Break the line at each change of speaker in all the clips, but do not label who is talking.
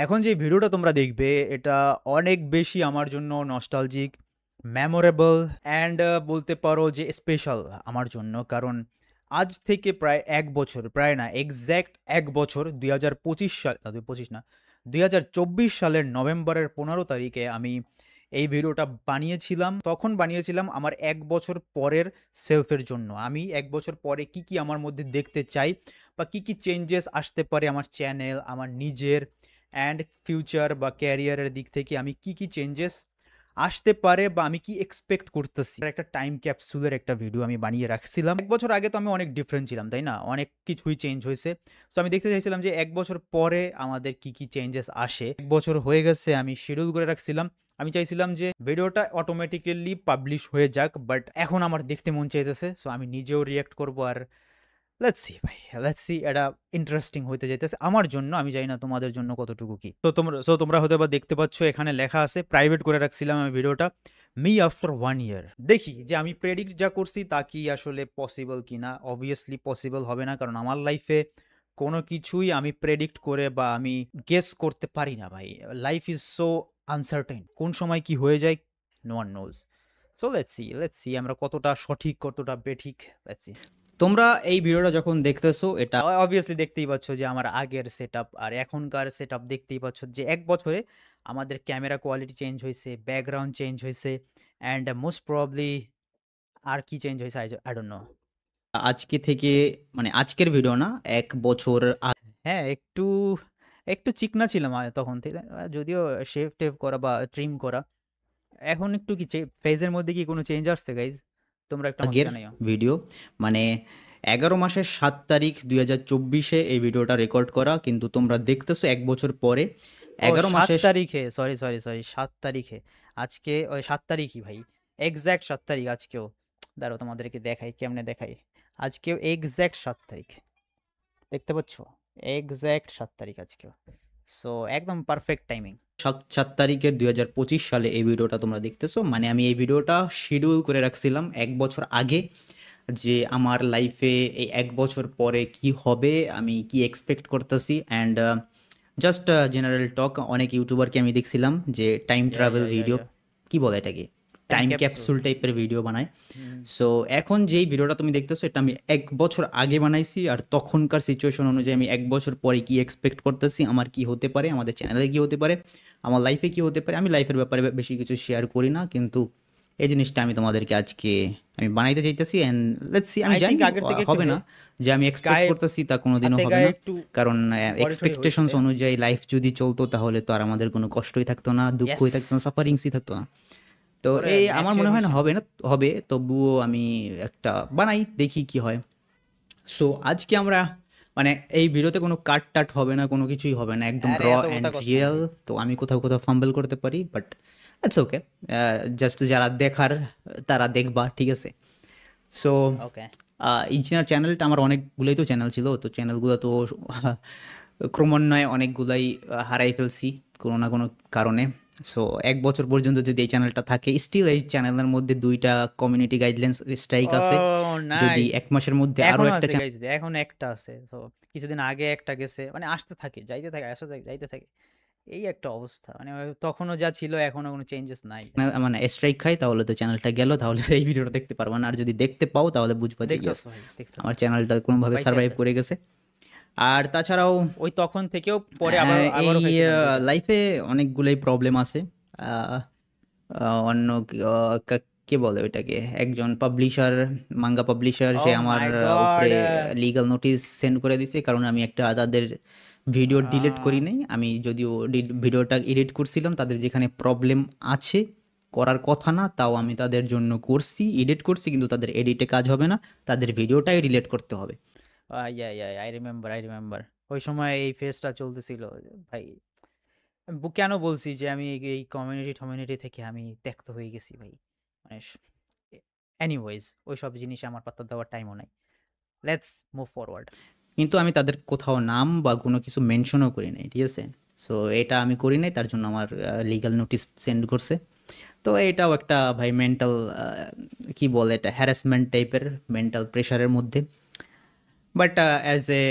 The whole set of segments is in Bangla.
এখন যে ভিডিওটা তোমরা দেখবে এটা অনেক বেশি আমার জন্য নস্টালজিক, মেমোরেবল অ্যান্ড বলতে পারো যে স্পেশাল আমার জন্য। কারণ আজ থেকে প্রায় ১ বছর, প্রায় না এক্সাক্ট ১ বছর ২০২৫ সাল না ২০২৫ না ২০২৪ সালের নভেম্বরের ১৫ তারিখে আমি এই ভিডিওটা বানিয়েছিলাম। তখন বানিয়েছিলাম আমার ১ বছর পরের সেলফের জন্য। আমি ১ বছর পরে কি, কি আমার মধ্যে দেখতে চাই বা কি, কি চেঞ্জেস আসতে পারে আমার চ্যানেল, আমার নিজের অ্যান্ড ফিউচার বা ক্যারিয়ারের দিক থেকে আমি কি, কি চেঞ্জেস আসতে পারে বা আমি কি এক্সপেক্ট করতেছি। একটা টাইম ক্যাপসুলের একটা ভিডিও আমি বানিয়ে রাখছিলাম। ১ বছর আগে তো আমি অনেক ডিফারেন্ট ছিলাম, তাই না? অনেক কিছুই চেঞ্জ হইছে। সো আমি দেখতে চাইছিলাম যে ১ বছর পরে আমাদের কি, কি চেঞ্জেস আসে। ১ বছর হয়ে গেছে, আমি শিডিউল করে রাখছিলাম। আমি চাইছিলাম যে ভিডিওটা অটোমেটিক্যালি পাবলিশ হয়ে যাক। বাট এখন আমার দেখতে মন চাইতেছে। সো আমি নিজেও রিঅ্যাক্ট করব। আর লেটস সি ভাই, লেটস সি এটা ইন্টারেস্টিং হইতে যাইতেছে আমার জন্য। আমি জানি না তোমাদের জন্য কতটুকু কি। তো তোমরা হয়তোবা দেখতে পাচ্ছ এখানে লেখা আছে, প্রাইভেট করে রাখছিলাম আমি ভিডিওটা, মি আফটার 1 ইয়ার। দেখি যে আমি প্রেডিক্ট যা করছি তা কি আসলে পসিবল কিনা। অবভিয়াসলি পসিবল হবে না, কারণ আমার লাইফে কোনো কিছুই আমি প্রেডিক্ট করে বা আমি গেস করতে পারি না ভাই। লাইফ ইজ সো আনসার্টেন, কোন সময় কি হয়ে যায় no one knows. So let's see আমরা কতটা সঠিক কতটা বেঠিক। Let's see. তোমরা এই ভিডিওটা যখন দেখতেছো এটা অবভিয়াসলি দেখতেই পাচ্ছ যে আমার আগের সেটআপ আর এখনকার সেটআপ দেখতেই পাচ্ছ যে ১ বছরে আমাদের ক্যামেরা কোয়ালিটি চেঞ্জ হইছে, ব্যাকগ্রাউন্ড চেঞ্জ হইছে অ্যান্ড মোস্ট প্রবাবলি আর কি চেঞ্জ হইছে আই ডোন্ট নো।
আজকে থেকে মানে আজকের ভিডিও না, ১ বছর
হ্যাঁ, একটু চিকনা ছিলাম তখন থেকে। যদিও শেভ-টেভ করা বা ট্রিম করা। এখন একটু কি ফেজের মধ্যে কি কোনো চেঞ্জ আসছে গাইজ? তোমরা একটু আমাকে
আগের
জানাইও।
ভিডিও, মানে ১১ মাসের ৭ তারিখ ২০২৪-এ এই ভিডিওটা রেকর্ড করা, কিন্তু তোমরা দেখতেছো ১ বছর পরে।
ও
১১
৭
মাসের
তারিখে, সরি ৭ তারিখে। আজকে ওই ৭ তারিখই ভাই। এক্সাক্ট ৭ তারিখ আজকেও। দাঁড়াও তোমাদেরকে দেখাই, কেমনে দেখাই। আজকেও এক্সাক্ট ৭ তারিখ। দেখতে পাচ্ছ? এক্সাক্ট ৭ তারিখ আজকেও। সো একদম পারফেক্ট টাইমিং।
৭ তারিখের ২০২৫ সালে এই ভিডিওটা তোমরা দেখতেছো। মানে আমি এই ভিডিওটা শিডিউল করে রাখছিলাম ১ বছর আগে, যে আমার লাইফে এই ১ বছর পরে কি হবে, আমি কি এক্সপেক্ট করতেছি। অ্যান্ড জাস্ট জেনারেল টক, অনেক ইউটিউবারকে আমি দেখছিলাম যে টাইম
ইয়া,
ট্রাভেল
ইয়া, ইয়া,
ভিডিও,
ইয়া।
কি বলে এটাকে,
টাইম
টাইম
ক্যাপসুল।
ক্যাপসুল টাইপের ভিডিও বানায়।
হুম।
সো এখন যেই ভিডিওটা তুমি দেখতেছো এটা আমি ১ বছর আগে বানাইছি, আর তখনকার সিচুয়েশন অনুযায়ী আমি ১ বছর পরে কি এক্সপেক্ট করতেছি, আমার কি হতে পারে, আমাদের চ্যানেলে কি হতে পারে, আমার লাইফে কি হতে পারে। আমি লাইফের ব্যাপারে বেশি কিছু শেয়ার করি না, কিন্তু এই জিনিসটা আমি তোমাদেরকে আজকে আমি বানাইতে চাইতেছি। অ্যান্ড লেটস সি, আমি
আই
জানি
থিংক আগের থেকে একটু
হবে না, যে আমি এক্সপেক্ট
গায়ে
করতেছি তা কোনোদিনও
হাতে
হবে
গায়ে
না।
একটু
কারণ
বডি সডি হইছে,
এক্সপেকটেশনস
তাই না?
অনুযায়ী লাইফ যদি চলতো তাহলে তো আর আমাদের কোনো কষ্টই থাকতো না,
ইয়েস।
দুঃখই থাকতো না, সাফারিংসই থাকতো না। তো
ওরে
এই আমার মনে
ম্যাচিওর
হয় না
হইছে না।
হবে, হবে, তবুও আমি একটা বানাই, দেখি কি হয়। সো আজকে আমরা মানে এই ভিডিওতে কোনো কাট টাট হবে না, কোনো কিছুই হবে না, একদম
আরে
র
এত
অ্যান্ড
কথা কস কেন
রিয়েল।
ভাই?
তো আমি কোথাও কোথাও ফাম্বল করতে পারি, বাট ইটস ওকে। জাস্ট যারা দেখার তারা দেখবা, ঠিক আছে। So
okay.
ইঞ্জিনিয়ার চ্যানেলটা আমার অনেকগুলোই তো চ্যানেল ছিল, তো চ্যানেলগুলো তো ক্রমান্বয়ে অনেকগুলাই হারাই ফেলছি কোনো না কোনো কারণে। সো ১ বছর পর্যন্ত যদি এই চ্যানেলটা থাকে, স্টিল এই চ্যানেলের মধ্যে ২টা কমিউনিটি গাইডলাইন্স স্ট্রাইক
ও
আছে। যদি
নাইস।
১ মাসের মধ্যে আরও
এখনো
একটা
আছে গাইস, এখন একটা আছে। তো কিছুদিন আগে একটা গেছে, মানে আসতে থাকে যাইতে থাকে আসতে থাকে যাইতে থাকে, এই একটা অবস্থা। মানে তখনও যা ছিল এখনো কোনো চেঞ্জেস নাই।
চ্যানেল মানে স্ট্রাইক খাই, তাহলে তো চ্যানেলটা গেল, তাহলে এই ভিডিওটা দেখতে পারবো না। আর যদি দেখতে পাও তাহলে বুঝবা যে ইয়েস,
দেখতেছো ভাই, দেখতেছো
আমার চ্যানেলটা কোনোভাবে
বাইচে
সার্ভাইভ
আছে।
করে গেছে। আর তাছাড়াও
ওই তখন থেকেও পরে আবার
এই
আবারও খাইছিলাম দুইটা।
লাইফে অনেকগুলোই প্রবলেম আছে। আহ, অন্য কে বলে ওইটাকে, একজন পাবলিশার, মাঙ্গা পাবলিশার,
ও
সে আমার
মাই
উপরে
গড।
লিগ্যাল নোটিশ সেন্ড করে দিছে, কারণ আমি একটা তাদের ভিডিও ডিলিট করি নাই। আমি যদিও ভিডিওটা এডিট করছিলাম, তাদের যেখানে প্রবলেম আছে, করার কথা না, তাও আমি তাদের জন্য করছি, এডিট করছি, কিন্তু তাদের এডিটে কাজ হবে না, তাদের ভিডিওটাই ডিলিট করতে হবে।
ইয়া ইয়া আই রিমেম্বার। ওই সময় এই ফেজটা চলতেছিল ভাই। আমি কেন বলছি যে আমি এই কমিউনিটি টমিউনিটি থেকে আমি ত্যক্ত হয়ে গেছি ভাই। মানে এনিওয়েজ ওই সব জিনিসে আমার পাত্তা দেওয়ার টাইমও নাই। Let's move forward.
কিন্তু আমি তাদের কোথাও নাম বা কোনো কিছু মেনশনও করি নাই, ঠিক আছে। সো এটা আমি করি নাই, তার জন্য আমার লিগ্যাল নোটিশ সেন্ড করছে। তো এটাও একটা ভাই মেন্টাল, কি বলে এটা, হ্যারাসমেন্ট টাইপের, মেন্টাল প্রেশারের মধ্যে। বাট অ্যাজ এ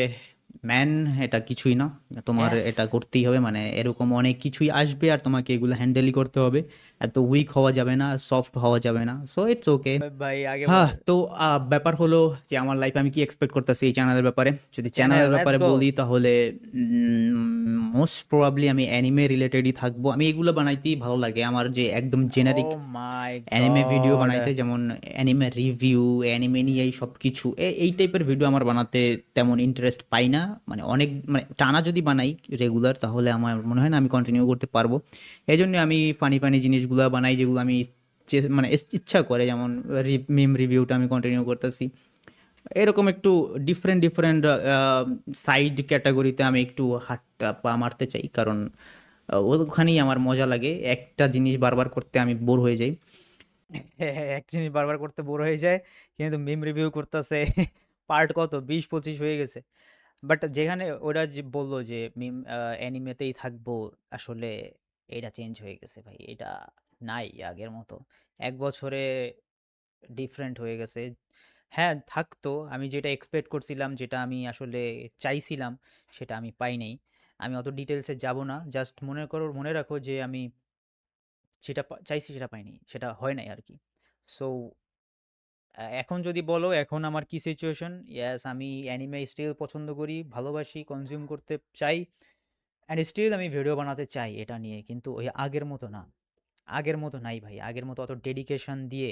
ম্যান এটা কিছুই না। তোমার
ইয়েস।
এটা করতেই হবে, মানে এরকম অনেক কিছুই আসবে আর তোমাকে এগুলো হ্যান্ডেলই করতে হবে। এত উইক হওয়া যাবে না, সফট হওয়া যাবে না। So it's okay.
ভাই আগে
হ্যাঁ, তো ব্যাপার হলো যে আমার লাইফে আমি কি এক্সপেক্ট করতেছি এই চ্যানেলের ব্যাপারে। যদি
চ্যানেল
চ্যানেলের
লেটস
ব্যাপারে
গো।
বলি তাহলে মোস্ট প্রবাবলি আমি অ্যানিমে রিলেটেডই থাকবো। আমি এগুলো বানাইতেই ভালো লাগে, আমার যে একদম
ও
জেনারিক
মাই
অ্যানিমে ভিডিও
গড।
বানাইতে, যেমন অ্যানিমে রিভিউ, অ্যানিমে নিয়ে এই সব কিছু, এই টাইপের ভিডিও আমার বানাতে তেমন ইন্টারেস্ট পাই না। মানে অনেক, মানে টানা যদি বানাই রেগুলার, তাহলে আমার মনে হয় না আমি কন্টিনিউ করতে পারবো। এই জন্য আমি ফানি ফানি জিনিসগুলো বানাই যেগুলো আমি মানে ইচ্ছা করে, যেমন মিম রিভিউটা আমি কন্টিনিউ করতেছি। এরকম একটু ডিফারেন্ট ডিফারেন্ট সাইড ক্যাটাগরিতে আমি একটু হাতটা পা মারতে চাই, কারণ ওখানেই আমার মজা লাগে। একটা জিনিস বারবার করতে আমি বোর হয়ে যাই।
হ্যাঁ, এক জিনিস বারবার করতে বোর হয়ে যায়, কিন্তু মিম রিভিউ করতেছে পার্ট কত 20-25 হয়ে গেছে। বাট যেখানে ওরা যে বললো যে মিম অ্যানিমেতেই থাকবো, আসলে এটা চেঞ্জ হয়ে গেছে ভাই। এটা নাই আগের মতো। 1 বছরে ডিফারেন্ট হয়ে গেছে। হ্যাঁ, থাকতো। আমি যেটা এক্সপেক্ট করছিলাম, যেটা আমি আসলে চাইছিলাম, সেটা আমি পাই নাই। আমি অত ডিটেলসে যাব না। জাস্ট মনে রাখো যে আমি যেটা চাইছি সেটা পাইনি। সেটা হয় নাই আরকি। সো এখন যদি বলো এখন আমার কি সিচুয়েশন? ইয়েস, আমি অ্যানিমে স্টিল পছন্দ করি, ভালোবাসি, কনজিউম করতে চাই। অ্যান্ড স্টিল আমি ভিডিও বানাতে চাই এটা নিয়ে। কিন্তু ওই আগের মতো না। আগের মতো নাই ভাই। আগের মতো অত ডেডিকেশন দিয়ে,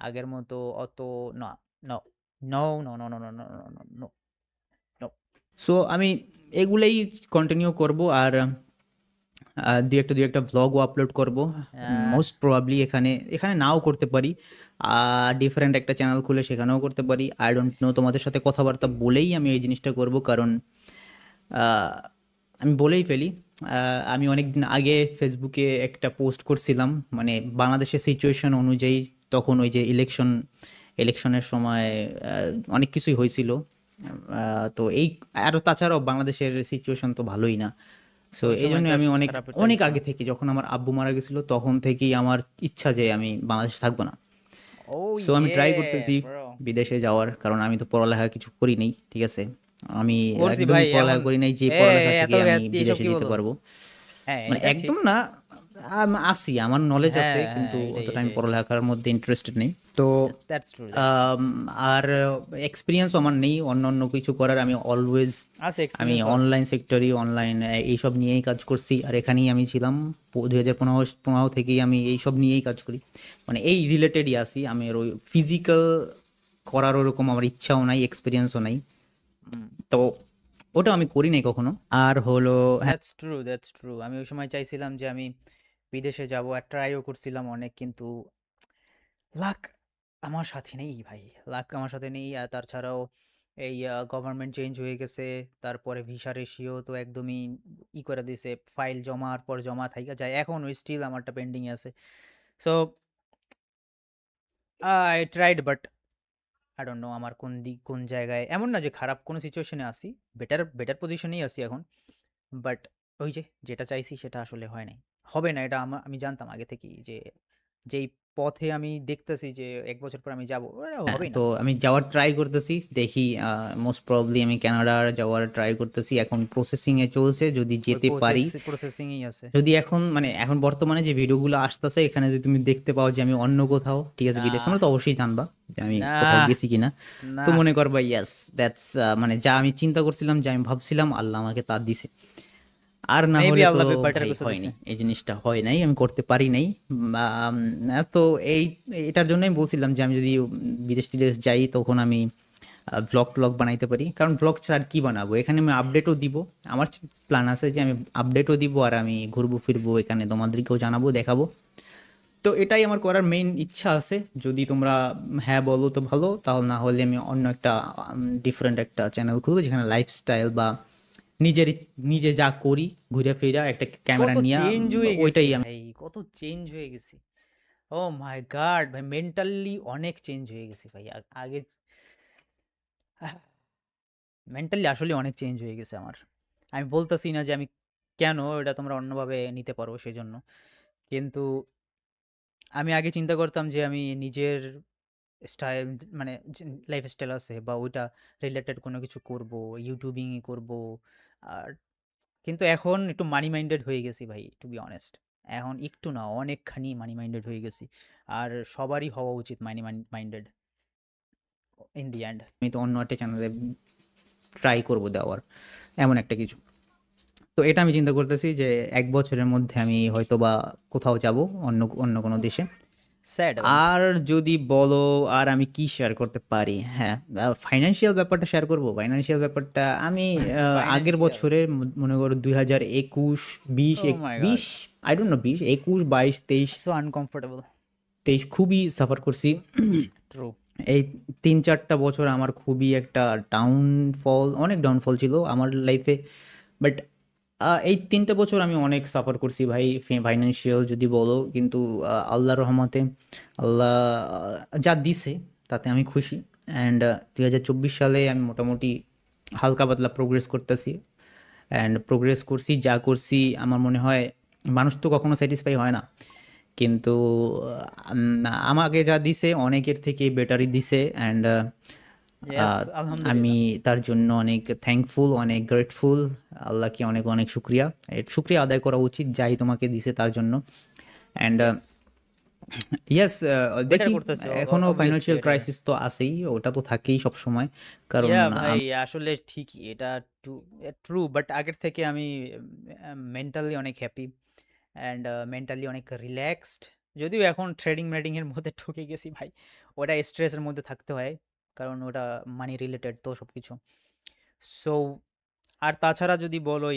আগের মতো অত না, no, no, no, no, no, no, no, no, no, no, no.
So আমি এগুলাই কন্টিনিউ করব, আর দুই একটা ভ্লগও আপলোড করব।
আহ,
মোস্ট প্রবাবলি এখানে এখানে নাও করতে পারি, ডিফারেন্ট একটা চ্যানেল খুলে সেখানেও করতে পারি। আই ডোন্ট নো, তোমাদের সাথে কথাবার্তা বলেই আমি এই জিনিসটা করব, কারণ আহ, আমি বলেই ফেলি। আমি অনেক দিন আগে ফেসবুকে একটা পোস্ট করছিলাম, মানে বাংলাদেশের সিচুয়েশন অনুযায়ী। তখন ওই যে ইলেকশনের সময় অনেক কিছুই হয়েছিল। তো এই, আর তাছাড়াও বাংলাদেশের সিচুয়েশন তো ভালোই না। সো
ওই
এই জন্য
সময়কার
আমি অনেক
খারাপটাই
অনেক
ছিল।
আগে থেকে, যখন আমার আব্বু মারা গেছিল তখন থেকেই আমার ইচ্ছা যে আমি বাংলাদেশে থাকবো না।
ও
সো আমি ট্রাই
ইয়ে
করতেছি
ব্রো।
বিদেশে যাওয়ার, কারণ আমি তো পড়ালেখা কিছু করি নাই, ঠিক আছে। আমি
করছি
একদমই
ভাই
পড়ালেখা
এখন।
করি নাই যে
এ
পড়ালেখা
এত
থেকে আমি
এইসব
বিদেশে
কি
যেতে
বলো?
পারবো।
হ্যাঁ,
মানে
এটা ঠিক।
একদম না, আসি, আমার নলেজ আছে,
হ্যাঁ, হ্যাঁ,
কিন্তু
এটাই,
অতটা আমি
এটাই।
পড়ালেখার মধ্যে ইন্টারেস্টেড নেই। তো
that's true, that's true.
Um, আর এক্সপিরিয়েন্স আমার নেই অন্য অন্য কিছু করার। আমি অলওয়েজ,
আছে,
আমি
এক্সপিরিয়েন্সও আছে।
অনলাইন সেক্টরই, অনলাইন এইসব নিয়েই কাজ করছি, আর এখানেই আমি ছিলাম 2015 থেকেই আমি এইসব নিয়েই কাজ করি। মানে এই রিলেটেডই আছি। আমি আর ওই ফিজিক্যাল করার ওরকম আমার ইচ্ছাও নাই, এক্সপিরিয়েন্সও নাই। তো ওটা আমি করি নাই কখনো। আর হলো, হ্যাঁ,
দ্যাটস ট্রু, দ্যাটস ট্রু। আমি ওই সময় চাইছিলাম যে আমি বিদেশে যাব, আর ট্রাইও করছিলাম অনেক, কিন্তু লাক আমার সাথে নেই ভাই। লাক আমার সাথে নেই। আর তাছাড়াও এই গভর্নমেন্ট চেঞ্জ হয়ে গেছে। তারপরে ভিসা রেশিও তো একদমই করে দিছে। ফাইল জমার পর জমা থাইকা যায়। এখনো স্টিল আমারটা পেন্ডিং আছে। So I tried, but I don't know আমার কোন জায়গায়। এমন না যে খারাপ কোনো সিচুয়েশনে আছি। বেটার বেটার পজিশনেই আছি এখন। বাট ওই যে যেটা চাইছি সেটা আসলে হয় নাই। হবে না, এটা আমি জানতাম আগে থেকেই যে যেই পথে আমি দেখতেছি যে ১ বছর পর আমি যাবো, ওটা হবেই না।
তো আমি যাওয়ার ট্রাই করতেছি, দেখি। মোস্ট প্রবাবলি আমি কানাডা যাওয়ার ট্রাই করতেছি, এখন প্রসেসিং এ চলছে, যদি
ওই
যেতে পারি।
প্রসেসিংই আছে।
যদি এখন, মানে এখন বর্তমানে যে ভিডিওগুলো আসতেছে এখানে যদি তুমি দেখতে পাও যে আমি অন্য কোথাও, ঠিক আছে, বিদেশ,
নাহ,
তোমরা তো অবশ্যই জানবা যে আমি কোথাও
নাহ,
গেছি কিনা। তো
নাহ।
মনে করবা ইয়াস, দ্যাটস, মানে যা আমি চিন্তা করছিলাম, যা আমি ভাবছিলাম, আল্লাহ আমাকে তা দিছে। আর না
মেবি
হলে তো
আল্লাহ বেটার
ভাই
কিছু দিছে।
হয়নি, এই জিনিসটা হয় নাই, আমি করতে পারি নাই। তো এই, এটার জন্যই বলছিলাম যে আমি যদি বিদেশ টিদেশ যাই তখন আমি ব্লগ ট্লগ বানাইতে পারি, কারণ ব্লগ ছাড়া আর কি বানাবো। এখানে আমি আপডেটও দিব, আমার প্ল্যান আছে যে আমি আপডেটও দিব, আর আমি ঘুরবো ফিরবো এখানে, তোমাদেরকেও জানাবো, দেখাবো। তো এটাই আমার করার মেইন ইচ্ছা আছে। যদি তোমরা হ্যাঁ বলো তো ভালো, তাহলে না হলে আমি অন্য একটা ডিফারেন্ট একটা চ্যানেল খুলবো, যেখানে লাইফস্টাইল বা নিজের নিজে যা করি ঘুরে ফিরা একটা ক্যামেরা
কত
নিয়ে,
চেঞ্জ হয়ে গেছি
ওইটাই আমি।
ভাই, কত চেঞ্জ হয়ে গেছি। ও মাই গড ভাই, মেন্টালি অনেক চেঞ্জ হয়ে গেছি ভাই। আগে মেন্টালি আসলে অনেক চেঞ্জ হয়ে গেছে আমার। আমি বলতেছি না যে আমি কেন, এটা তোমরা অন্যভাবে নিতে পারো সেজন্য। কিন্তু আমি আগে চিন্তা করতাম যে আমি নিজের স্টাইল মানে লাইফস্টাইল আছে বা ওইটা রিলেটেড কোনো কিছু করব, ইউটিউবিংই করব। আর কিন্তু এখন একটু মানি মাইন্ডেড হয়ে গেছি ভাই, টু বি অনেস্ট। এখন একটু না, অনেকখানি মানি মাইন্ডেড হয়ে গেছি। আর সবারই হওয়া উচিত মানি মাইন্ডেড ইন দি এন্ড।
আমি তো অন্য একটা চ্যানেলে ট্রাই করব দেওয়ার এমন একটা কিছু। তো এটা আমি চিন্তা করতেছি যে ১ বছরের মধ্যে আমি হয়তোবা কোথাও যাব, অন্য অন্য কোনো দেশে।
স্যাড ভাই।
আর যদি বলো আর আমি কি শেয়ার করতে পারি? হ্যাঁ, ফাইন্যান্সিয়াল ব্যাপারটা শেয়ার করব। ফাইন্যান্সিয়াল ব্যাপারটা আমি আগের
ফাইন্যান্সিয়াল।
বছরে মনে করো ২০২১, ২০,
oh my god.
২০ I don't know ২০, ২১, ২২, ২৩,
so uncomfortable.
২৩ খুবই সাফার করছি।
ট্রু।
এই ৩-৪টা বছর আমার খুবই একটা ডাউনফল, অনেক ডাউনফল ছিল আমার লাইফে। বাট এই ৩টা বছর আমি অনেক সাফার করছি ভাই, ফাইন্যান্সিয়াল যদি বলো। কিন্তু আল্লাহর রহমতে আল্লাহ যা দিছে তাতে আমি খুশি। অ্যান্ড ২০২৪ সালে আমি মোটামুটি হালকা পাতলা প্রোগ্রেস করতেছি। অ্যান্ড প্রোগ্রেস করছি, যা করছি আমার মনে হয় মানুষ তো কখনো স্যাটিসফাই হয় না। কিন্তু আমাকে যা দিছে অনেকের থেকে বেটারই দিছে। অ্যান্ড
ইয়েস,
আমি
আলহামদুলিল্লাহ।
তার জন্য অনেক থ্যাঙ্কফুল, অনেক গ্রেটফুল। আল্লাহকে অনেক অনেক শুক্রিয়া। শুক্রিয়া আদায় করা উচিত যাই তোমাকে দিছে তার জন্য। And
yes.
ইয়েস,
বেটার
দেখি
করতেছে
এখনও
অবভিয়াসলি
ফাইন্যান্সিয়াল
এটার।
ক্রাইসিস তো আছেই, ওটা তো থাকেই সব সময়। কারণ
ইয়া ভাই, আসলে ঠিকই এটা। টু ট্রু, বাট আগের থেকে আমি মেন্টালি অনেক হ্যাপি অ্যান্ড মেন্টালি অনেক রিল্যাক্সড। যদিও এখন ট্রেডিং মেডিং এর মধ্যে ঢুকে গেছি ভাই, ওটা স্ট্রেসের মধ্যে থাকতে হয়, কারণ ওটা মানি রিলেটেড তো সব কিছু। সো আর তাছাড়া যদি বলো,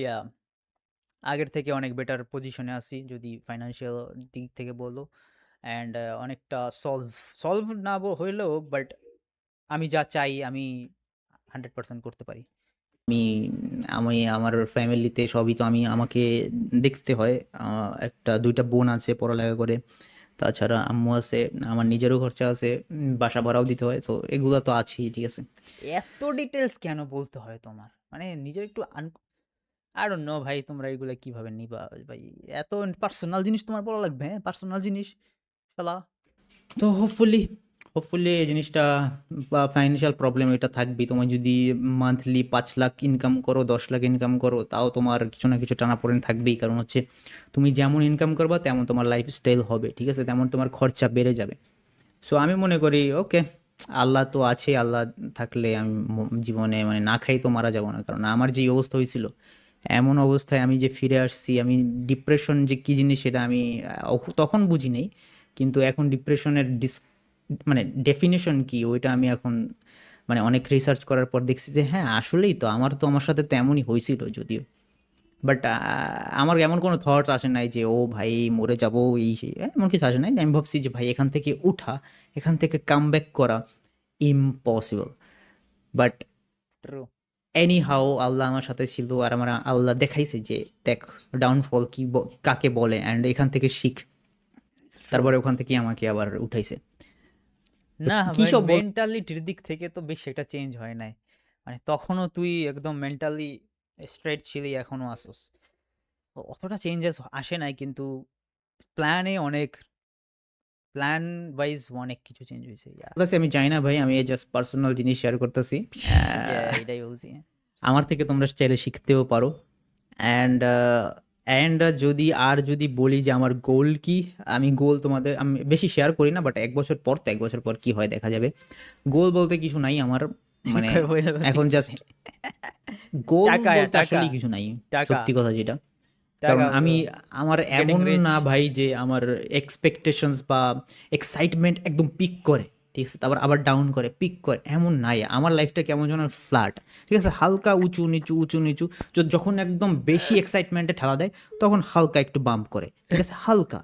আগের থেকে অনেক বেটার পজিশনে আছি যদি ফাইন্যান্সিয়াল দিক থেকে বলো। অ্যান্ড অনেকটা সলভ সলভ না হইলেও, বাট আমি যা চাই আমি 100% করতে পারি।
আমি আমি আমার ফ্যামিলিতে সবই তো আমাকে দেখতে হয়। একটা ২টা বোন আছে পড়ালেখা করে। তাছাড়া আম্মু আছে, আমার নিজেরও খরচা আছে, বাসা ভাড়াও দিতে হয়। তো এগুলা তো আছেই, ঠিক আছে?
এত ডিটেলস কেন বলতে হয় তোমার? মানে নিজের একটু আই ডোন্ট নো ভাই, তোমরা এগুলা কিভাবে নিবা ভাই? এত পার্সোনাল জিনিস তোমার বলা লাগবে? হ্যাঁ, পার্সোনাল জিনিস শালা।
তো হোপফুলি হোপফুলি এই জিনিসটা বা ফাইন্যান্সিয়াল প্রবলেম এটা থাকবেই। তোমার যদি মান্থলি ৫ লাখ ইনকাম করো, ১০ লাখ ইনকাম করো, তাও তোমার কিছু না কিছু টানাপোড়েন থাকবেই। কারণ হচ্ছে তুমি যেমন ইনকাম করবা তেমন তোমার লাইফস্টাইল হবে, ঠিক আছে? তেমন তোমার খরচা বেড়ে যাবে। সো আমি মনে করি ওকে, আল্লাহ তো আছে, আল্লাহ থাকলে আমি জীবনে মানে না খাই তো মারা যাব না। কারণ আমার যে অবস্থা হয়েছিল, এমন অবস্থায় আমি যে ফিরে আসছি, আমি ডিপ্রেশন যে কী জিনিস সেটা আমি তখন বুঝি নাই। কিন্তু এখন ডিপ্রেশনের মানে ডেফিনেশন কি ওইটা আমি এখন মানে অনেক রিসার্চ করার পর দেখছি যে হ্যাঁ আসলেই তো আমার সাথে তো এমনই হয়েছিল যদিও। বাট আমার এমন কোনো থটস আসে নাই যে ও ভাই মরে যাবো এই সেই, এমন কিছু আসে নাই। আমি ভাবছি যে ভাই এখান থেকে উঠা, এখান থেকে কাম ব্যাক করা impossible. But
true.
Anyhow Allah আমার সাথে ছিল। আর আমার আল্লাহ দেখাইছে যে দেখ ডাউনফল কি কাকে বলে, অ্যান্ড এখান থেকে শিখ।
ট্রু।
তারপরে ওখান থেকে আমাকে আবার উঠাইছে। তো
না
কি
ভাই,
সব বল।
মেন্টালিটির দিক থেকে তো বেশ একটা চেঞ্জ হয় নাই। মানে তখনও তুই একদম মেন্টালি স্ট্রেট ছিলি, এখনো আসোস। অতটা চেঞ্জেস আসে নাই, কিন্তু প্ল্যানে অনেক, প্ল্যান ওয়াইজ অনেক কিছু চেঞ্জ হয়েছে।
কাছে আমি জানি না ভাই, আমি জাস্ট পার্সোনাল জিনিস শেয়ার করতেছি।
এটাই বলছি।
আমার থেকে তোমরা চাইলে শিখতেও পারো। অ্যান্ড যদি বলি যে আমার গোল কি, আমি গোল তোমাদের আমি বেশি শেয়ার করি না। বাট ১ বছর পর তো ১ বছর পর কি হয় দেখা যাবে। গোল বলতে কিছু নাই আমার, মানে এখন জাস্ট গোল
টাকা,
বলতে
টাকা,
আসলেই কিছু নাই,
টাকা,
সত্যি কথা যেটা। কারণ
টাকা
আমি
ব্রো।
আমার
গেটিং
এমন
রিচ।
না ভাই যে আমার এক্সপেকটেশনস বা এক্সাইটমেন্ট একদম পিক করে, ঠিক আছে? তারপর আবার ডাউন করে, পিক করে, এমন নাই। আমার লাইফটা কেমন যেন ফ্ল্যাট, ঠিক আছে? হালকা উঁচু নিচু উঁচু নিচু। যখন একদম বেশি এক্সাইটমেন্টে ঠেলা দেয় তখন হালকা একটু বাম্প করে, ঠিক আছে? হালকা।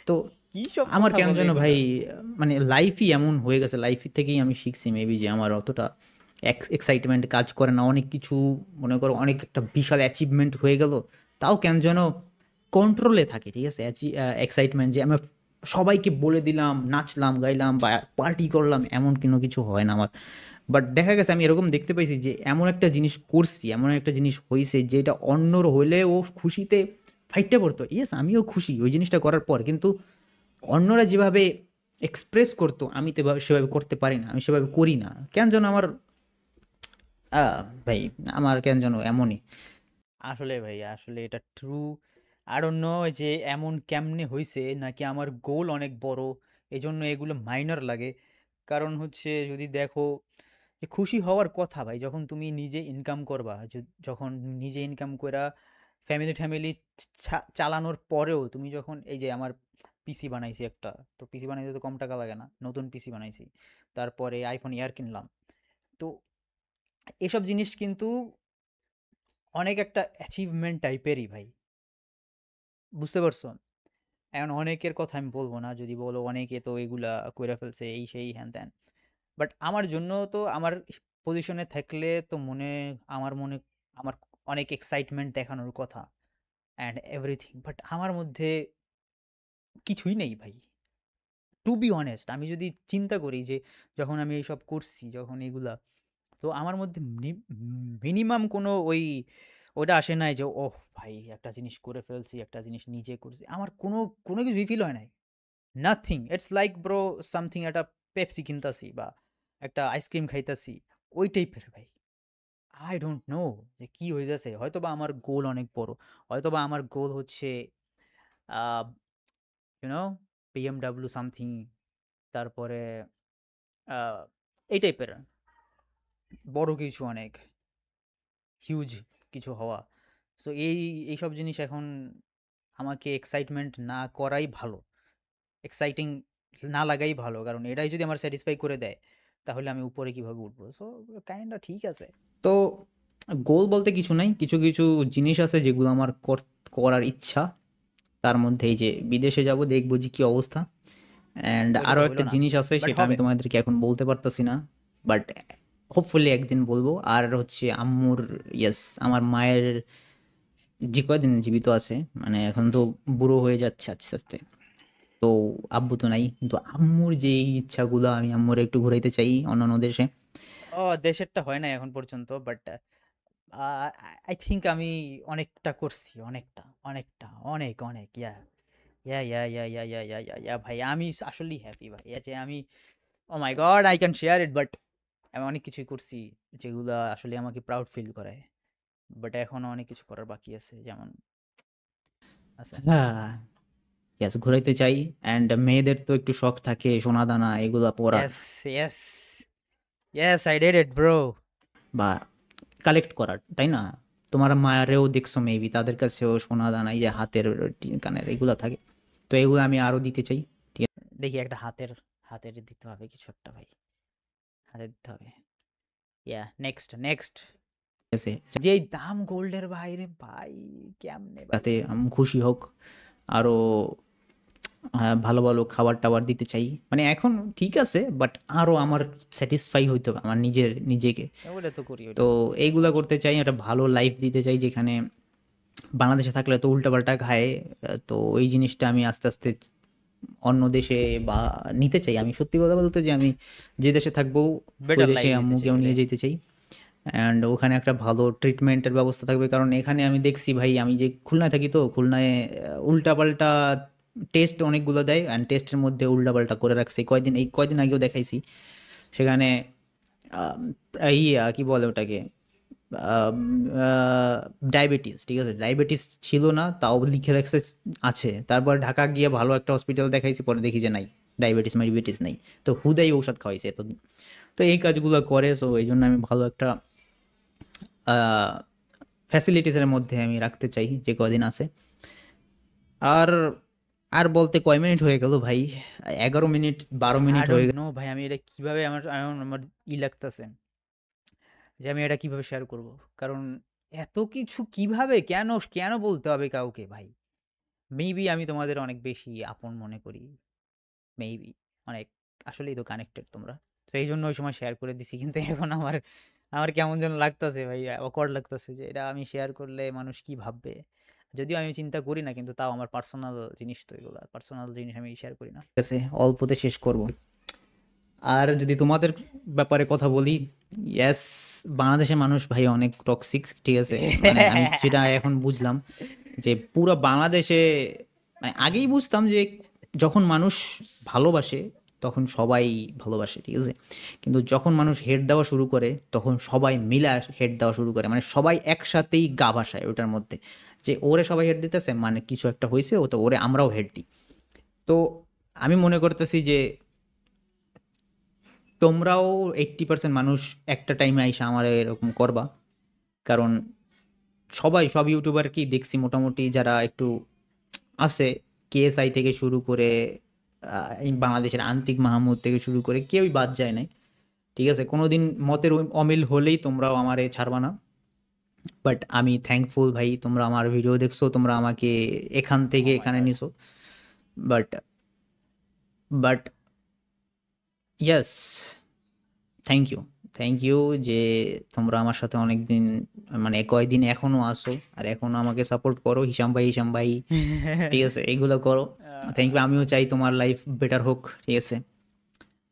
তো
কি সব
আমার
কথা
কেমন
বলে
যেন ভাই
এগুলা?
মানে লাইফই এমন হয়ে গেছে, লাইফ থেকেই আমি শিখছি মেবি যে আমার অতটা এক্সাইটমেন্ট কাজ করে না। অনেক কিছু মনে করো, অনেক একটা বিশাল অ্যাচিভমেন্ট হয়ে গেল, তাও কেন যেন কন্ট্রোলে থাকে, ঠিক আছে? এক্সাইটমেন্ট যে আমি সবাইকে বলে দিলাম, নাচলাম গাইলাম বা পার্টি করলাম, এমন কোনো কিছু হয় না আমার। বাট দেখা গেছে আমি এরকম দেখতে পাইছি যে এমন একটা জিনিস করছি, এমন একটা জিনিস হয়েছে যেটা অন্যর হলে ও খুশিতে ফাইটটা পড়তো। ইয়েস, আমিও খুশি ওই জিনিসটা করার পর। কিন্তু অন্যরা যেভাবে এক্সপ্রেস করতো, আমি তো সেভাবে করতে পারি না, আমি সেভাবে করি না, কেন যেন আমার ভাই আমার কেন যেন এমনই।
আসলে ভাই, আসলে এটা ট্রু। I don't know যে এমন কেমনে হইছে, নাকি আমার গোল অনেক বড়, এজন্য এগুলো মাইনর লাগে। কারণ হচ্ছে যদি দেখো যে খুশি হওয়ার কথা ভাই, যখন তুমি নিজে ইনকাম করবা, যখন নিজে ইনকাম কইরা ফ্যামিলি চালানোর পরেও তুমি যখন এই যে আমার পিসি বানাইছি একটা, তো পিসি বানাইতে তো কম টাকা লাগে না, নতুন পিসি বানাইছি, তারপরে আইফোন এয়ার কিনলাম। তো এসব জিনিস কিন্তু অনেক একটা অ্যাচিভমেন্ট টাইপেরই ভাই, বুঝতে পারছো? এখন অনেকের কথা আমি বলবো না, যদি বলো অনেকে তো এগুলা কইরা ফেলছে, এই সেই হ্যান ত্যান, বাট আমার জন্য তো আমার পজিশনে থাকলে তো আমার মনে আমার অনেক এক্সাইটমেন্ট দেখানোর কথা অ্যান্ড এভরিথিং, বাট আমার মধ্যে কিছুই নেই ভাই। টু বি অনেস্ট, আমি যদি চিন্তা করি যে যখন আমি এইসব করছি, যখন এগুলা, তো আমার মধ্যে মিনিমাম কোনো ওইটা আসে নাই যে ওহ ভাই একটা জিনিস করে ফেলছি, একটা জিনিস নিজে করছি, আমার কোনো কোনো কিছুই ফিল হয় নাই। Nothing, it's like bro something, একটা পেপসি কিনতাছি বা একটা আইসক্রিম খাইতাছি, ওই টাইপের ভাই। আই ডোন্ট নো যে কি হইতেছে। হয়তো বা আমার গোল অনেক বড়, হয়তো বা আমার গোল হচ্ছে ইউনো বিএমডাব্লিউ সামথিং, তারপরে আহ, এই টাইপের বড় কিছু, অনেক হিউজ কিছু হওয়া। সো এইসব জিনিস এখন আমাকে এক্সাইটমেন্ট না করাই ভালো, এক্সাইটিং না লাগাই ভালো, কারণ এটাই যদি আমার স্যাটিসফাই করে দেয়, তাহলে আমি উপরে কিভাবে উঠবো? সো কাইন্ডটা ঠিক আছে।
তো গোল বলতে কিছু নাই, কিছু কিছু জিনিস আছে যেগুলো আমার করার ইচ্ছা। তার মধ্যে এই যে বিদেশে যাব, দেখবো যে কি অবস্থা। অ্যান্ড
ওইটা
আরও
তো
একটা
হইলো না,
জিনিস আছে,
বাট
সেটা আমি
হবে।
তোমাদেরকে এখন বলতে পারতাছি না, বাট হোপফুলি একদিন বলবো। আর হচ্ছে আম্মুর, ইয়েস, আমার মায়ের যে কয়দিন জীবিত আছে, মানে এখন তো বুড়ো হয়ে যাচ্ছে আস্তে আস্তে, তো আব্বু তো নাই, কিন্তু আম্মুর যে ইচ্ছাগুলো, আমি আম্মুর একটু ঘুরাইতে চাই অন্যান্য দেশে।
ও, দেশেরটা হয় না এখন পর্যন্ত, বাট আই থিঙ্ক আমি অনেকটা করছি, অনেকটা, অনেকটা, অনেক অনেক, ইয়া ইয়া ইয়া ইয়া ইয়া ইয়া ইয়া ইয়া ইয়া ভাই, আমি আসলেই হ্যাপি ভাই, যে আমি, oh my god, I can share it, but আমি অনেক কিছুই করছি যেগুলো আসলে আমাকে প্রাউড ফিল করায়, বাট এখনো অনেক কিছু করার বাকি আছে, যেমন আছে।
হ্যাঁ, ইয়েস, ঘুরাইতে চাই। অ্যান্ড মেয়েদের তো একটু শখ থাকে সোনা দানা এগুলা পরার,
yes, yes, yes, I did it bro.
বা কালেক্ট করার, তাই না? তোমার মায়েরও দেখছো মেবি, তাদের কাছেও সোনা দানা, এই যে হাতের কানের এগুলা থাকে, তো এগুলো আমি আরো দিতে চাই। ঠিক
দেখি একটা হাতের, হাতের দিতে হবে কিছু একটা ভাই, হাতে দিতে হবে। ইয়া, নেক্সট নেক্সট।
আছে,
যেই দাম গোল্ডের ভাই রে ভাই, কেমনে ভাই?
যাতে আমি খুশি হোক আরো। ভালো ভালো খাবার টাবার দিতে চাই, মানে এখন ঠিক আছে, বাট আরো আমার স্যাটিসফাই হইতে হবে আমার নিজেকে।
ওটা তো করি, ওটা
তো
তো করি।
এইগুলা করতে চাই, একটা ভালো লাইফ দিতে চাই, যেখানে বাংলাদেশে থাকলে তো উল্টাপাল্টা খায়। তো এই জিনিসটা আমি আস্তে আস্তে অন্য দেশে বা নিতে চাই। আমি সত্যি কথা বলতে, যে আমি যে দেশে থাকবো ওই
বেটার
দেশে
লাইফ দিতে চাই
আম্মুকেও নিয়ে
ওটাই।
যেতে চাই। অ্যান্ড ওখানে একটা ভালো ট্রিটমেন্টের ব্যবস্থা থাকবে, কারণ এখানে আমি দেখছি ভাই, আমি যে খুলনায় থাকি, তো খুলনায় উল্টাপাল্টা টেস্ট অনেকগুলো দেয়, অ্যান্ড টেস্টের মধ্যে উল্টাপাল্টা করে রাখছে। এই কয়দিন আগেও দেখাইছি সেখানে, কি বলে ওটাকে, ডায়াবেটিস, ঠিক আছে, ডায়াবেটিস ছিল না, তাও লিখে রাখছে আছে। তারপর ঢাকা গিয়ে ভালো একটা হসপিটাল দেখাইছি, পরে দেখি যে নাই, ডায়াবেটিস নাই। তো হুদাই ঔষধ খাওয়াইছে এতদিন। তো এই কাজগুলো করে, তো এই জন্য আমি ভালো একটা ফ্যাসিলিটিসের মধ্যে আমি রাখতে চাই যে কদিন আছে। আর আর বলতে কয় মিনিট হয়ে গেল ভাই? 11 মিনিট, 12 মিনিট
আই
হয়ে
ডোন্ট
গেল।
নো ভাই, আমি এটা কিভাবে, আমার লাগতেছে যে আমি এটা কিভাবে শেয়ার করব, কারণ এত কিছু কিভাবে, কেন কেন বলতে হবে কাউকে ভাই? মেবি আমি তোমাদের অনেক বেশি আপন মনে করি, মেবি অনেক, আসলেই তো কানেক্টেড তোমরা, তো এই জন্য ওই সময় শেয়ার করে দিছি, কিন্তু এখন আমার আমার কেমন যেন লাগতেছে ভাই, অকওয়ার্ড লাগতেছে যে এটা আমি শেয়ার করলে মানুষ কি ভাববে। যদিও আমি চিন্তা করি না, কিন্তু তাও আমার পার্সোনাল জিনিস, তো এগুলো পার্সোনাল জিনিস আমি শেয়ার করি না।
ঠিক আছে, অল্পতে শেষ করব। আর যদি তোমাদের ব্যাপারে কথা বলি, ইয়েস, বাংলাদেশের মানুষ ভাই অনেক টক্সিক, ঠিক আছে, মানে আমি যেটা এখন বুঝলাম, যে পুরো বাংলাদেশে, মানে আগেই বুঝতাম যে যখন মানুষ ভালোবাসে তখন সবাই ভালোবাসে, ঠিক আছে? কিন্তু যখন মানুষ হেড দেওয়া শুরু করে তখন সবাই মিলে হেড দেওয়া শুরু করে, মানে সবাই একসাথেই গা ভাসায় ওটার মধ্যে, যে ওরে সবাই হেড দিতেছে মানে কিছু একটা হয়েছে, ও তো ওরে আমরাও হেড দিই। তো আমি মনে করতেছি যে তোমরাও 80% মানুষ একটা টাইমে আইসা আমার এরকম করবা, কারণ সব ইউটিউবার কি দেখছি মোটামুটি যারা একটু আছে, কেএসআই থেকে শুরু করে এই বাংলাদেশের আন্তিক মাহমুদ থেকে শুরু করে কেউই বাদ যায় নাই, ঠিক আছে? কোনোদিন মতের অমিল হলেই তোমরাও আমারে ছাড়বা না। বাট আমি থ্যাঙ্কফুল ভাই, তোমরা আমার ভিডিও দেখছো, তোমরা আমাকে এখান থেকে
Oh my
এখানে
God.
নিছো। But but yes, thank you যে তোমরা আমার সাথে অনেক দিন, মানে কয়দিন এখনো আসো আর এখনো আমাকে সাপোর্ট করো, হিসাম ভাই, ঠিক আছে? এগুলো করো। Thank you. আমিও চাই তোমার লাইফ বেটার হোক, ঠিক আছে?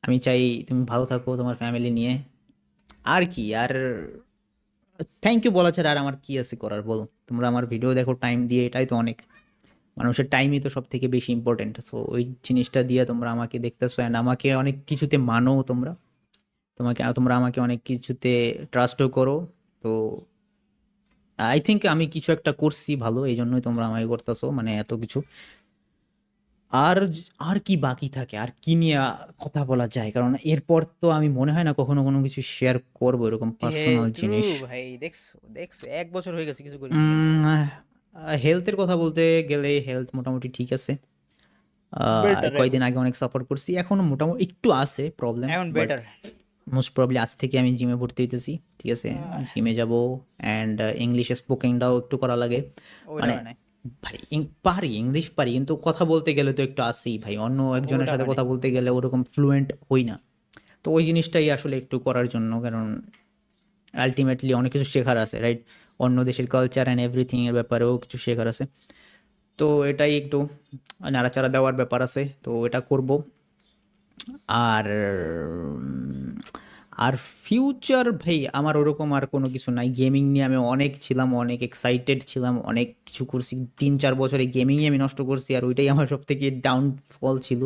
আমি চাই তুমি ভালো থাকো তোমার ফ্যামিলি নিয়ে। আর কি আর থ্যাংক ইউ বলা ছাড়া আর আমার কি আছে করার, বলো? তোমরা আমার ভিডিও দেখো টাইম দিয়ে, এটাই তো অনেক। মানুষের টাইমই তো সব থেকে বেশি ইম্পর্টেন্ট। সো ওই জিনিসটা দিয়ে তোমরা আমাকে দেখতেছো অ্যান্ড আমাকে অনেক কিছুতে মানো, তোমরা আমাকে অনেক কিছুতে ট্রাস্টও করো। তো আই থিঙ্ক আমি কিছু একটা করছি ভালো, এই জন্যই তোমরা আমাকে করতেছো, মানে এত কিছু। আর আর কি বাকি থাকে, আর কি নিয়ে কথা বলা যায়? কারণ এরপর তো আমি মনে হয় না কখনো কোনো কিছু শেয়ার করবো এরকম পার্সোনাল
ট্রু
জিনিস।
ভাই, দেখছো দেখছো 1 বছর হয়ে গেছে কিছু করি নাই ভাই।
হেলথের কথা বলতে গেলে হেলথ মোটামুটি ঠিক আছে।
বেটার এখন।
কয়েকদিন আগে অনেক সাফার করছি, এখনো মোটামুটি একটু আছে প্রবলেম,
এখন
বাট
বেটার।
মোস্ট প্রবলি আজ থেকে আমি জিমে ভর্তি হইতেছি, ঠিক আছে? জিমে যাব, অ্যান্ড ইংলিশ স্পোকিংটাও একটু করা লাগে।
ওইটা
মানে
হয় নাই।
ভাই পারি, ইংলিশ পারি, কিন্তু কথা বলতে গেলে তো একটু আসেই ভাই, অন্য একজনের
ওটা
সাথে
হয় নাই।
কথা বলতে গেলে ওরকম ফ্লুয়েন্ট হই না। তো ওই জিনিসটাই আসলে একটু করার জন্য, কারণ আলটিমেটলি অনেক কিছু শেখার আছে, রাইট? অন্য দেশের কালচার অ্যান্ড এভরিথিং এর ব্যাপারেও কিছু শেখার আছে। তো এটাই একটু নাড়াচাড়া দেওয়ার ব্যাপার আছে, তো এটা করব। আর আর ফিউচার ভাই আমার ওরকম আর কোনো কিছু নাই। গেমিং নিয়ে আমি অনেক ছিলাম, অনেক এক্সাইটেড ছিলাম, অনেক কিছু করছি, 3-4 বছরে গেমিংয়ে আমি নষ্ট করছি, আর ওইটাই আমার সব থেকে ডাউনফল ছিল।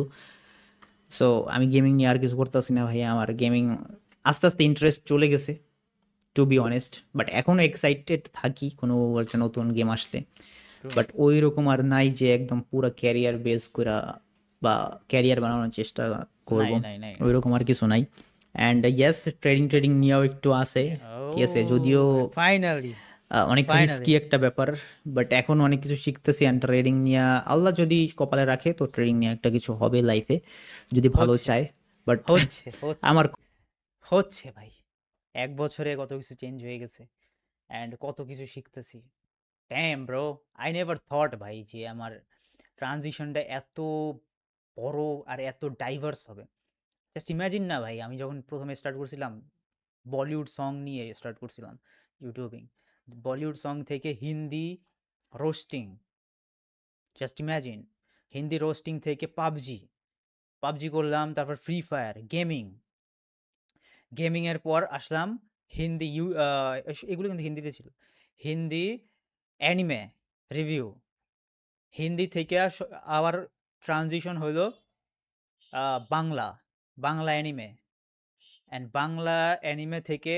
সো আমি গেমিং নিয়ে আর কিছু করতেছি না ভাই, আমার গেমিং আস্তে আস্তে ইন্টারেস্ট চলে গেছে, টু বি অনেস্ট। বাট এখনও এক্সাইটেড থাকি কোনো একটা নতুন গেম আসলে,
ট্রু।
বাট ওই রকম আর নাই যে একদম পুরো ক্যারিয়ার বেস করা বা ক্যারিয়ার বানানোর চেষ্টা করব,
নাই নাই নাই
ওই
নাই।
রকম আর কিছু নাই। অ্যান্ড ইয়েস, ট্রেডিং নিয়েও একটু আছে, ঠিক আছে? যদিও
ও ফাইনালি।
অনেক
ফাইনালি।
রিস্কি একটা ব্যাপার, বাট এখন অনেক কিছু শিখতেছি। অ্যান্ড ট্রেডিং নিয়ে আল্লাহ যদি কপালে রাখে তো ট্রেডিং নিয়ে একটা কিছু হবে লাইফে, যদি ভালো
হচ্ছে
চায়। বাট
হচ্ছে হচ্ছে
আমার
হচ্ছে ভাই। 1 বছরে কত কিছু চেঞ্জ হয়ে গেছে অ্যান্ড কত কিছু শিখতেছি। Damn bro, I never thought ভাই যে আমার ট্রানজিশনটা এত বড় আর এত ডাইভার্স হবে। জাস্ট ইমাজিন না ভাই, আমি যখন প্রথমে স্টার্ট করছিলাম বলিউড সং নিয়ে স্টার্ট করছিলাম ইউটিউবিং, বলিউড সং থেকে Hindi roasting, just imagine, Hindi roasting থেকে পাবজি, পাবজি করলাম, তারপর ফ্রি ফায়ার গেমিং, গেমিংয়ের পর আসলাম হিন্দি এগুলো কিন্তু হিন্দিতে ছিল, হিন্দি অ্যানিমে রিভিউ, হিন্দি থেকে আবার ট্রানজিশন হলো Bangla, Bangla anime, and Bangla anime থেকে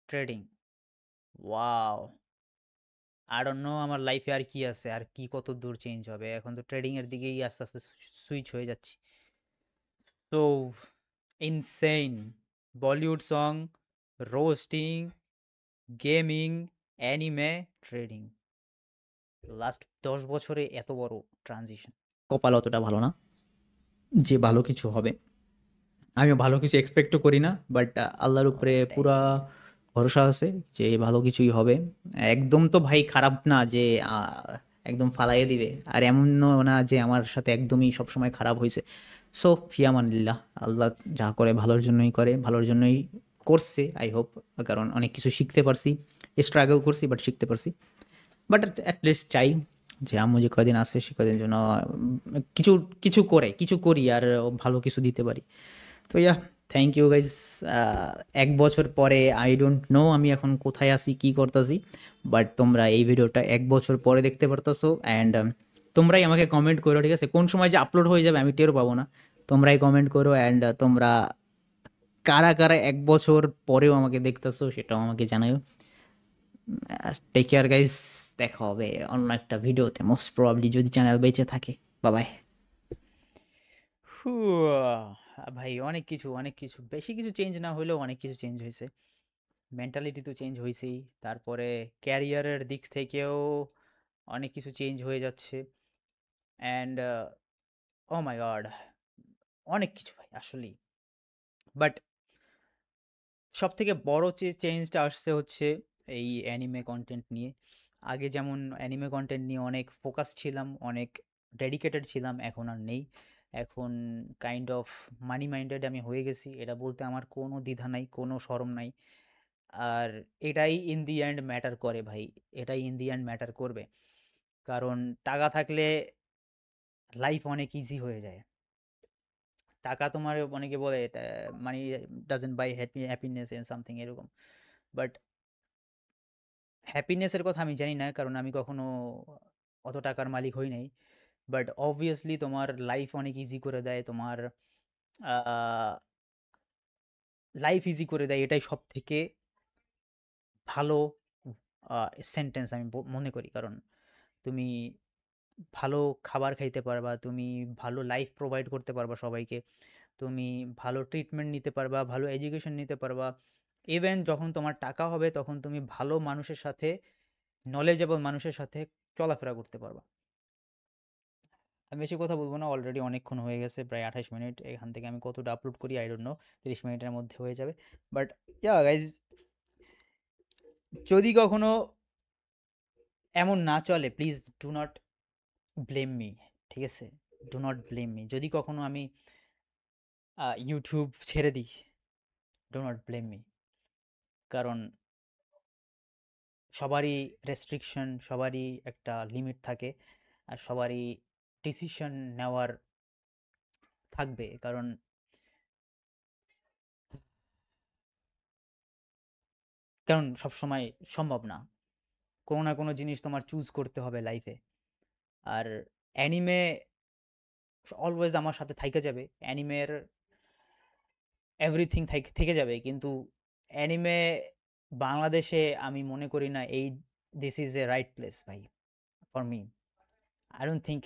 trading. Wow, I don't know আমার লাইফে আর কি আছে, আর কি কত দূর চেঞ্জ হবে। এখন তো ট্রেডিং এর দিকেই আস্তে আস্তে সুইচ হয়ে যাচ্ছি। তো insane, Bollywood song, roasting, gaming, anime, trading, last 10 বছরে এত বড় ট্রানজিশন।
কপাল অতটা ভালো না যে ভালো কিছু হবে, আমিও ভালো কিছু এক্সপেক্টও করি না, বাট আল্লাহর উপরে পুরা ভরসা আছে যে ভালো কিছুই হবে। একদম তো ভাই খারাপ না যে একদম ফালাইয়ে দিবে, আর এমনও না যে আমার সাথে একদমই সবসময় খারাপ হয়েছে। সো ফিয়ামানিল্লাহ, আল্লাহ যা করে ভালোর জন্যই করে, ভালোর জন্যই করছে আই হোপ। কারণ অনেক কিছু শিখতে পারছি, স্ট্রাগল করছি বাট শিখতে পারছি। বাট অ্যাটলিস্ট চাই যে আম্মু যে কদিন আছে সে কদিন যেন কিছু কিছু করে কিছু করি আর ভালো কিছু দিতে পারি। তো ইয়া, থ্যাংক ইউ গাইজ। 1 বছর পরে আই ডোন্ট নো আমি এখন কোথায় আছি, কি করতেছি, বাট তোমরা এই ভিডিওটা 1 বছর পরে দেখতে পারতেছো। অ্যান্ড তোমরাই আমাকে কমেন্ট করো, ঠিক আছে? কোন সময় যে আপলোড হয়ে যাবে আমি টেরও পাবো না, তোমরাই কমেন্ট করো অ্যান্ড তোমরা কারা, কারা ১ বছর পরেও আমাকে দেখতেছো সেটাও আমাকে জানাইও। Take care guys. দেখা হবে অন্য একটা ভিডিওতে মোস্ট প্রবাবলি যদি চ্যানেল বেঁচে থাকে। বাই।
ভাই অনেক কিছু, অনেক কিছু। বেশি কিছু চেঞ্জ না হইলেও অনেক কিছু চেঞ্জ হইছে। মেন্টালিটি তো চেঞ্জ হইছেই। তারপরে ক্যারিয়ারের দিক থেকেও অনেক কিছু চেঞ্জ হয়ে যাচ্ছে। And oh my god! অনেক কিছু ভাই আসলেই। বাট সবথেকে বড় চেঞ্জটা আসছে হচ্ছে এই অ্যানিমে কনটেন্ট নিয়ে। আগে যেমন অ্যানিমে কনটেন্ট নিয়ে অনেক ফোকাস ছিলাম, অনেক ডেডিকেটেড ছিলাম, এখন আর নেই। এখন কাইন্ড অফ মানি মাইন্ডেড আমি হয়ে গেছি। এটা বলতে আমার কোনো দ্বিধা নাই, কোনো শরম নাই। আর এটাই ইন দি এন্ড ম্যাটার করে ভাই। এটাই ইন দি এন্ড ম্যাটার করবে। কারণ টাকা থাকলে লাইফ অনেক ইজি হয়ে যায়। টাকা তোমার অনেকে বলে এটা money doesn't buy happiness and something এরকম। বাট হ্যাপিনেসের কথা আমি জানি না, কারণ আমি কখনো অত টাকার মালিক হই নাই। বাট অবভিয়াসলি তোমার লাইফ অনেক ইজি করে দেয়, তোমার লাইফ ইজি করে দেয়, এটাই সব থেকে ভালো সেন্টেন্স আমি মনে করি। কারণ তুমি ভালো খাবার খাইতে পারবা, তুমি ভালো লাইফ প্রোভাইড করতে পারবা সবাইকে, তুমি ভালো ট্রিটমেন্ট নিতে পারবা, ভালো এডুকেশন নিতে পারবা। ইভেন যখন তোমার টাকা হবে তখন তুমি ভালো মানুষের সাথে, নলেজেবল মানুষের সাথে চলাফেরা করতে পারবা। আমি বেশি কথা বলবো না, অলরেডি অনেকক্ষণ হয়ে গেছে, প্রায় 28 মিনিট। এখান থেকে আমি কতটা আপলোড করি আই ডোন্ট নো, 30 মিনিটের মধ্যে হয়ে যাবে। বাট ইয়া গাইজ, যদি কখনো এমন না চলে please do not blame me, ঠিক আছে? Do not blame me. যদি কখনো আমি ইউটিউব ছেড়ে দিই, ডু নট ব্লেম মি। কারণ সবারই রেস্ট্রিকশন, সবারই একটা লিমিট থাকে, আর সবারই ডিসিশন নেওয়ার থাকবে। কারণ কারণ সবসময় সম্ভব না। কোনো না কোনো জিনিস তোমার চুজ করতে হবে লাইফে। আর অ্যানিমে অলওয়েজ আমার সাথে থাইকা যাবে। অ্যানিমের এভরিথিং থেকে যাবে। কিন্তু অ্যানিমে বাংলাদেশে আমি মনে করি না এই this is a right place ভাই, for me. I don't think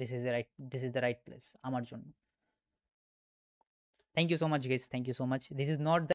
this is the right place আমার জন্য। Thank you so much guys, thank you so much. This is not